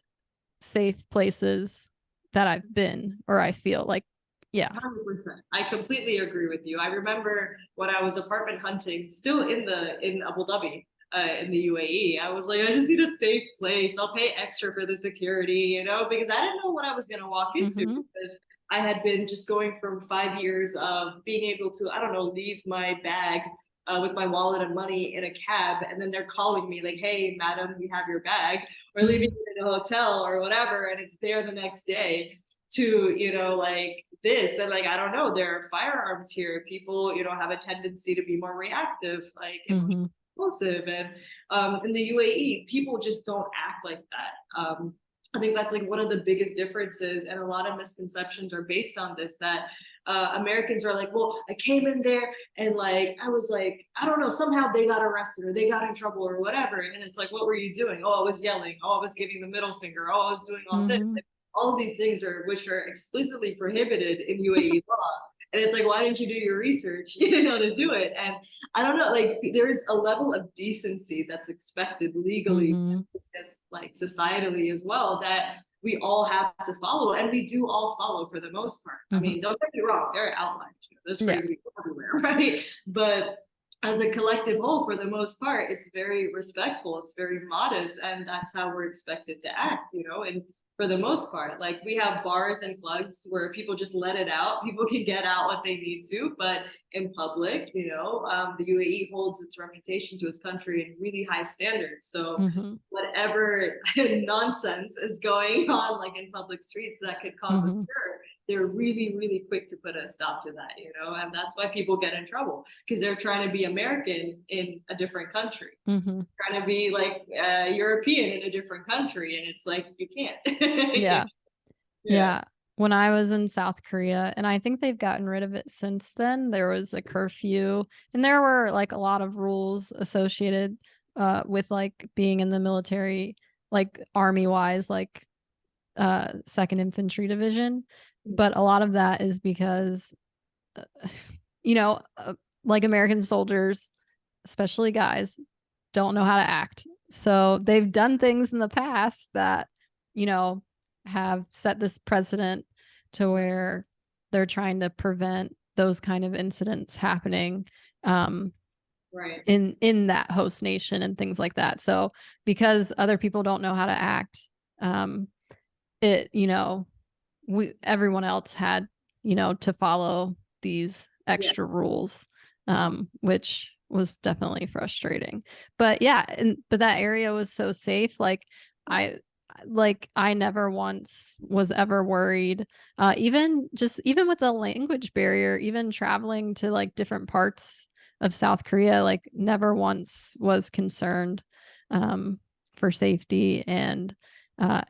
safe places that I've been, or I feel like. Yeah. 100%. I completely agree with you. I remember when I was apartment hunting, still in Abu Dhabi, in the UAE. I was like, I just need a safe place. I'll pay extra for the security, because I didn't know what I was going to walk into, Mm-hmm. because I had been just going from 5 years of being able to, I don't know, leave my bag with my wallet and money in a cab, and then they're calling me like, "Hey, madam, we have your bag," or leaving Mm-hmm. it in a hotel or whatever, and it's there the next day. To like this, and like, I don't know, there are firearms here. People, you know, have a tendency to be more reactive, like Mm-hmm. explosive. And in the UAE, people just don't act like that. I think that's like one of the biggest differences, and a lot of misconceptions are based on this. That Americans are like, well, I came in there and like I was like, I don't know, somehow they got arrested or they got in trouble or whatever, and it's like, what were you doing? Oh, I was yelling. Oh, I was giving the middle finger. Oh, I was doing all this. Mm-hmm. Like, all of these things are which are explicitly prohibited in UAE law. And it's like, why didn't you do your research, you know, to do it? And I don't know, like there's a level of decency that's expected legally, Mm-hmm. like societally as well, that we all have to follow, and we do all follow for the most part. I Mm-hmm. mean, don't get me wrong, there are outliers. You know, there's Yeah. crazy people everywhere, right? But as a collective whole, for the most part, it's very respectful, it's very modest, and that's how we're expected to act, you know. And for the most part, like we have bars and clubs where people just let it out. People can get out what they need to, but in public, you know, the UAE holds its reputation to its country in really high standards. So Mm-hmm. whatever nonsense is going on, like in public streets, that could cause a Mm-hmm. stir, they're really, really quick to put a stop to that, you know. And that's why people get in trouble, because they're trying to be American in a different country, Mm-hmm. trying to be like European in a different country, and it's like you can't. Yeah. Yeah. Yeah. When I was in South Korea, and I think they've gotten rid of it since then, there was a curfew, and there were like a lot of rules associated with like being in the military, like army wise, like 2nd Infantry Division. But a lot of that is because, you know, like American soldiers, especially guys, don't know how to act. So they've done things in the past that, you know, have set this precedent to where they're trying to prevent those kind of incidents happening Right. in that host nation and things like that. So because other people don't know how to act, it, you know, everyone else had, you know, to follow these Yeah. extra rules, which was definitely frustrating. But yeah, but that area was so safe. I I never once was ever worried. Even with the language barrier, even traveling to like different parts of South Korea, like never once was concerned for safety. And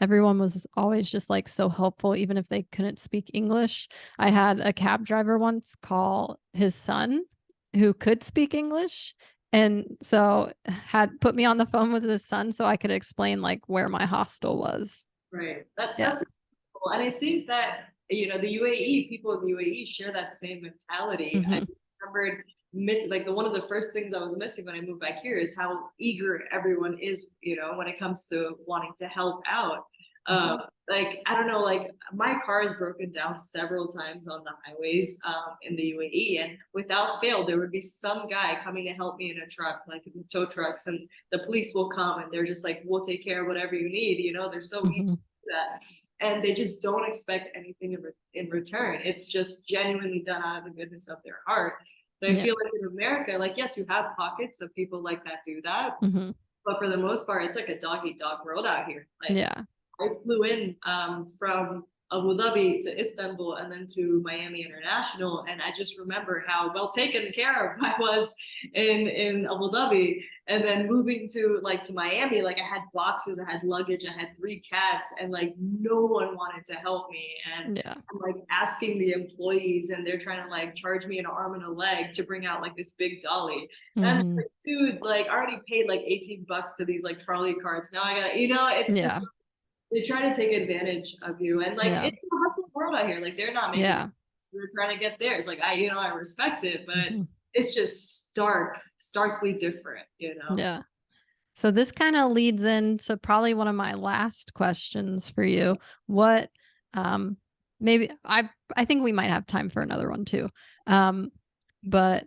everyone was always just like so helpful, even if they couldn't speak English. I had a cab driver once call his son who could speak English. And so had put me on the phone with his son so I could explain like where my hostel was. Right. Yeah. That's cool. And I think that, you know, the UAE, people in the UAE share that same mentality. I Mm-hmm. remembered missing, like the one of the first things I was missing when I moved back here is how eager everyone is, you know, when it comes to wanting to help out. Mm-hmm. Like I don't know, like my car is broken down several times on the highways in the UAE, and without fail, there would be some guy coming to help me in a truck, like in the tow trucks, and the police will come and they're just like, we'll take care of whatever you need. You know, they're so easy Mm-hmm. to do that, and they just don't expect anything in return. It's just genuinely done out of the goodness of their heart. But I Yeah. feel like in America, like yes, you have pockets of people like that do that, Mm-hmm. but for the most part, it's like a dog eat dog world out here. Like Yeah. I flew in from Abu Dhabi to Istanbul and then to Miami International, and I just remember how well taken care of I was in Abu Dhabi, and then moving to like to Miami, like I had boxes, I had luggage, I had 3 cats, and like no one wanted to help me, and Yeah. I'm like asking the employees, and they're trying to like charge me an arm and a leg to bring out like this big dolly. And I'm just Mm-hmm. like, dude, like I already paid like $18 to these like trolley carts. Now I got, you know, it's just Yeah. they try to take advantage of you, and like Yeah. it's a hustle world out here, like they're not making it, Yeah. they're trying to get theirs. Like I, you know, I respect it, but Mm-hmm. it's just starkly different, you know. Yeah. So this kind of leads into probably one of my last questions for you. What um maybe I think we might have time for another one too. But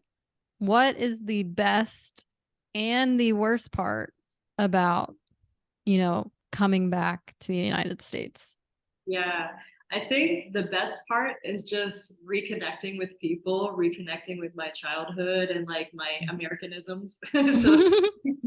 what is the best and the worst part about, you know, coming back to the United States? Yeah, I think the best part is just reconnecting with people, reconnecting with my childhood and like my Americanisms. So,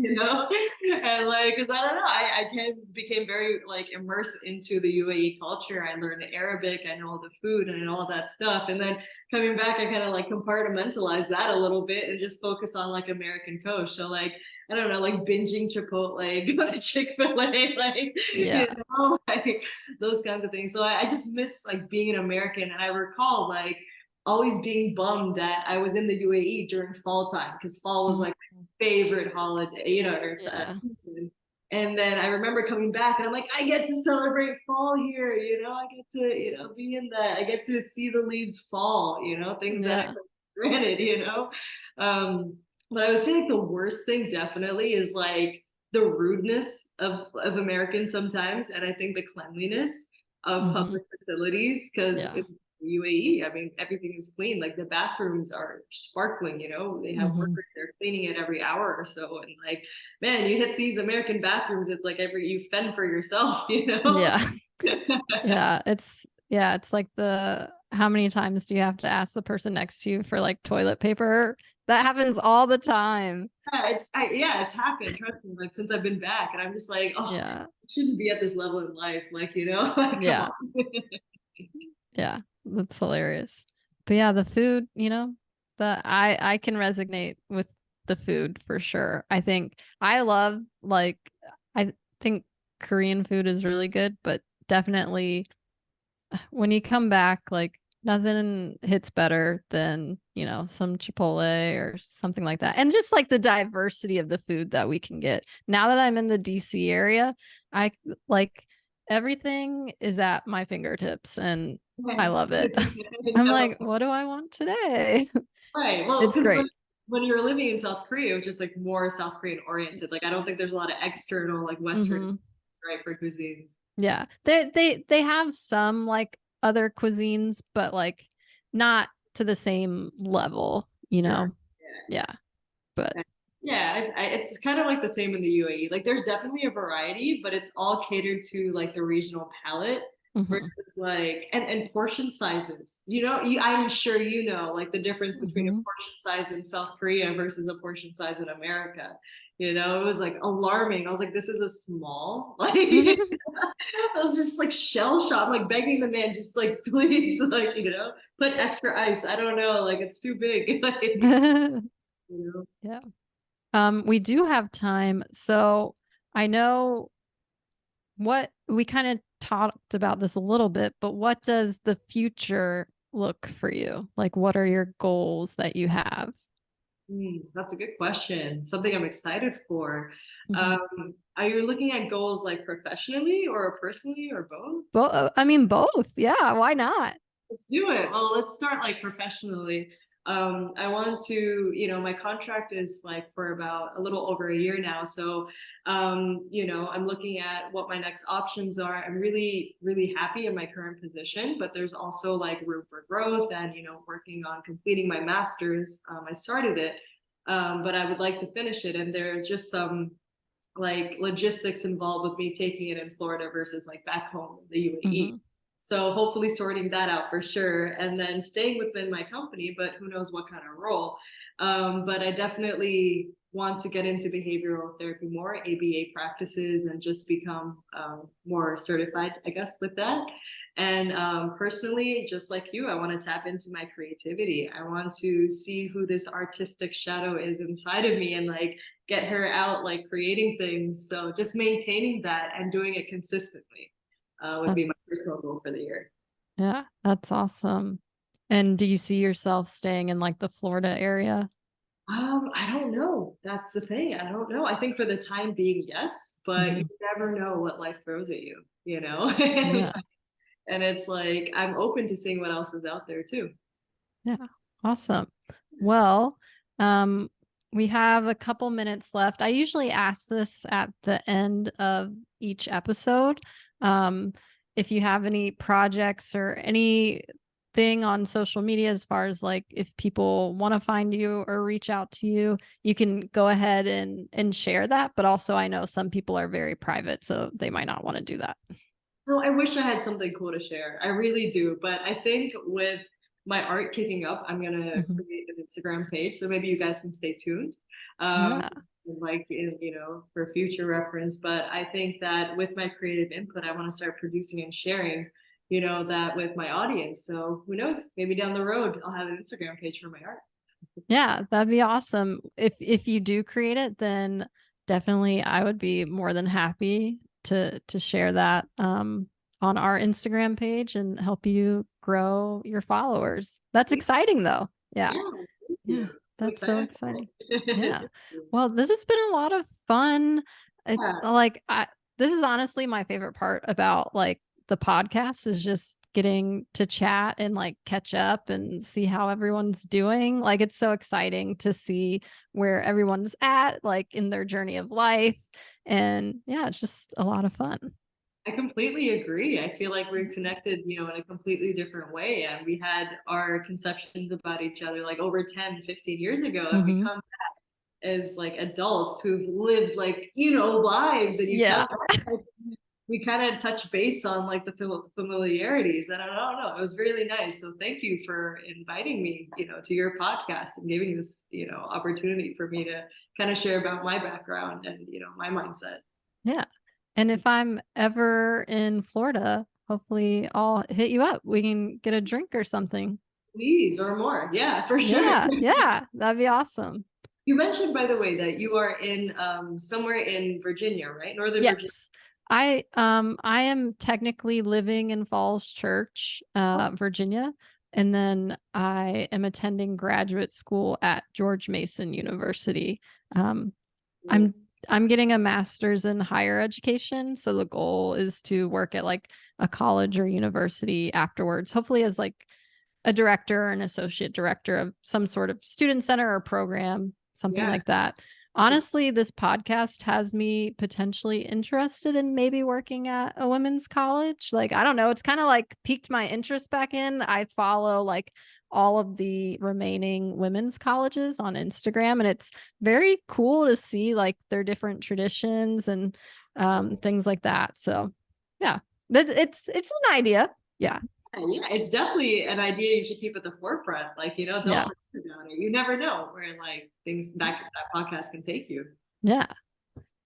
and like, cause I don't know, became very like immersed into the UAE culture. I learned Arabic, I know all the food and all that stuff. And then coming back, I kind of like compartmentalize that a little bit and just focus on like American Coast. So like, I don't know, like binging Chipotle, go to Chick-fil-A, like, Yeah. like those kinds of things. So I just miss like being an American. And I recall like always being bummed that I was in the UAE during fall time because fall was like my favorite holiday, or Yeah. season. And then I remember coming back and I'm like, I get to celebrate fall here, I get to, be in that. I get to see the leaves fall, things that I Yeah. took for granted, Um, but I would say like the worst thing definitely is like the rudeness of Americans sometimes, and I think the cleanliness of public facilities because Yeah. in UAE, I mean, everything is clean. Like the bathrooms are sparkling, they have workers there cleaning it every hour or so. And like, man, you hit these American bathrooms, it's like you fend for yourself, Yeah. It's like how many times do you have to ask the person next to you for like toilet paper? That happens all the time. It's happened. Trust me. Like since I've been back, and I'm just like, oh, Yeah. I shouldn't be at this level in life. Like, like come Yeah. on. Yeah. That's hilarious. But yeah, the food, I can resonate with the food for sure. I think Korean food is really good, but definitely when you come back, like nothing hits better than, some Chipotle or something like that. And just like the diversity of the food that we can get. Now that I'm in the DC area, I like everything is at my fingertips and I Yes. love it. I'm No. like, what do I want today? Right. Well, It's because great. when you were living in South Korea, it was just like more South Korean oriented. Like I don't think there's a lot of external like Western Hmm. right for cuisines. Yeah. They have some like other cuisines, but like not to the same level, Sure. Yeah. But Yeah, it's kind of like the same in the UAE. Like, there's definitely a variety, but it's all catered to like the regional palate mhm, versus like and portion sizes. I'm sure like the difference between a mhm. portion size in South Korea versus a portion size in America. It was like alarming. I was like, this is a small. Like, I was just like shell shocked, like begging the man, just like please, like put extra ice. I don't know, like it's too big. Like, Yeah. We do have time. So I know what we kind of talked about this a little bit, but what does the future look for you? Like, what are your goals that you have? That's a good question. Something I'm excited for. Mhm. Are you looking at goals like professionally or personally or both? I mean, both. Yeah. Why not? Let's do it. Well, let's start like professionally. I want to, my contract is like for about a little over a year now. So, I'm looking at what my next options are. I'm really, really happy in my current position, but there's also like room for growth and, working on completing my master's. I started it, but I would like to finish it. And there are just some like logistics involved with me taking it in Florida versus like back home in the UAE. Hmm. So hopefully sorting that out for sure, and then staying within my company, but who knows what kind of role. But I definitely want to get into behavioral therapy more, ABA practices, and just become more certified, I guess, with that. And personally, just like you, I want to tap into my creativity. I want to see who this artistic shadow is inside of me and like get her out, like creating things. So just maintaining that and doing it consistently would be my personal goal for the year. Yeah, that's awesome. And do you see yourself staying in like the Florida area? I don't know. That's the thing. I don't know. I think for the time being, yes, but you Hmm. never know what life throws at you, Yeah. and it's like I'm open to seeing what else is out there too. Yeah. Awesome. Well, um, we have a couple minutes left. I usually ask this at the end of each episode. Um, if you have any projects or anything on social media, as far as like if people want to find you or reach out to you, you can go ahead and share that. But also, I know some people are very private, so they might not want to do that. Oh, I wish I had something cool to share. I really do. But I think with my art kicking up, I'm gonna Mhm. create an Instagram page. So maybe you guys can stay tuned. Um, Yeah. like for future reference. But I think that with my creative input, I want to start producing and sharing, that with my audience. So who knows? Maybe down the road I'll have an Instagram page for my art. Yeah, that'd be awesome. If you do create it, then definitely I would be more than happy to share that on our Instagram page and help you grow your followers. That's exciting though. Yeah. Yeah, thank Yeah. you. I'm That's so excited exciting. for Yeah. it. Well, this has been a lot of fun. It, Yeah. like this is honestly my favorite part about like the podcast is just getting to chat and like catch up and see how everyone's doing. Like it's so exciting to see where everyone's at like in their journey of life. And yeah, it's just a lot of fun. I completely agree. I feel like we're connected, in a completely different way. And we had our conceptions about each other like over 10, 15 years ago. And we Hmm. come as like adults who've lived like, lives and you come Yeah. back, we kind of touch base on like the familiarities. And I don't know, it was really nice. So thank you for inviting me, to your podcast and giving this, opportunity for me to kind of share about my background and, my mindset. Yeah. And if I'm ever in Florida, hopefully I'll hit you up. We can get a drink or something. Please, or more. Yeah, for sure. Yeah. Yeah. That'd be awesome. You mentioned, by the way, that you are in somewhere in Virginia, right? Northern Virginia. Yes. I am technically living in Falls Church, Virginia, and then I am attending graduate school at George Mason University. Um, Cool. I'm I'm getting a master's in higher education, so the goal is to work at like a college or university afterwards, hopefully as like a director or an associate director of some sort of student center or program, something Yeah. like that. Honestly, this podcast has me potentially interested in maybe working at a women's college. Like, I don't know, it's kind of like piqued my interest back in. I follow like all of the remaining women's colleges on Instagram, and it's very cool to see like their different traditions and things like that. So, yeah, it's an idea. Yeah, Yeah, it's definitely an idea you should keep at the forefront. Like, don't yeah, forget about it. You never know where like things that podcast can take you. yeah.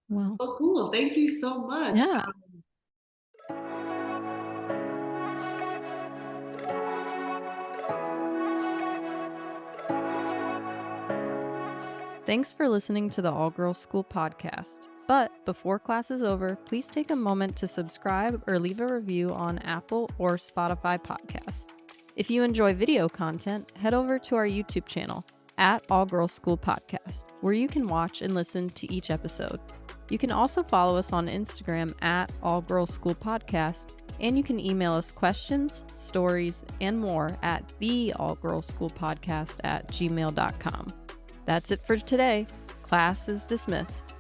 Well, Oh, cool. Thank you so much. yeah. Thanks for listening to the All Girls School podcast. But before class is over, please take a moment to subscribe or leave a review on Apple or Spotify podcast. If you enjoy video content, head over to our YouTube channel at All Girls School Podcast, where you can watch and listen to each episode. You can also follow us on Instagram at All Girls School Podcast, and you can email us questions, stories, and more at theallgirlsschoolpodcast@gmail.com. That's it for today. Class is dismissed.